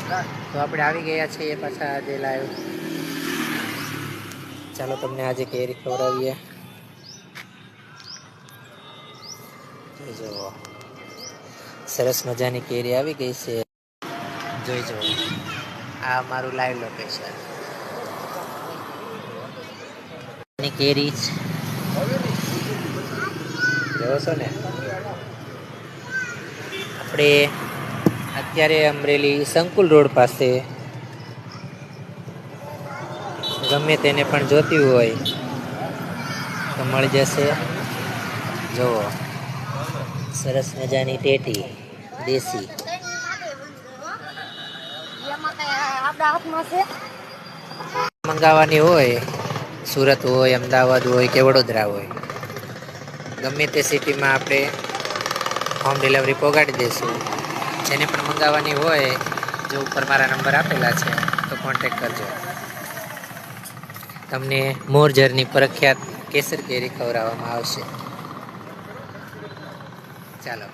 તો આપણે આવી ગયા છીએ પાછા આજે લાઈવ. ચાલો તમને આજે કેરી ખવડાવીએ. જો સરસ મજાની કેરી આવી ગઈ છે. જોઈ જો, આ મારું લાઈવ લોકેશન ની કેરી જોવો છો ને. આપણે અત્યારે અમરેલી સંકુલ રોડ પાસે ગમે તેને પણ જોતી હોય તો મળી જશે. જુઓ સરસ મજાની ટેટી દેશી. મંગાવવાની હોય, સુરત હોય, અમદાવાદ હોય કે વડોદરા હોય, ગમે તે સિટીમાં આપણે હોમ ડિલિવરી પહોંચાડી દઈશું. જેને પણ મંગાવવાની હોય, જો ઉપર મારા નંબર આપેલા છે તો કોન્ટેક્ટ કરજો. તમને મોરજરની પ્રખ્યાત કેસર કેરી ખવડાવવામાં આવશે. ચાલો.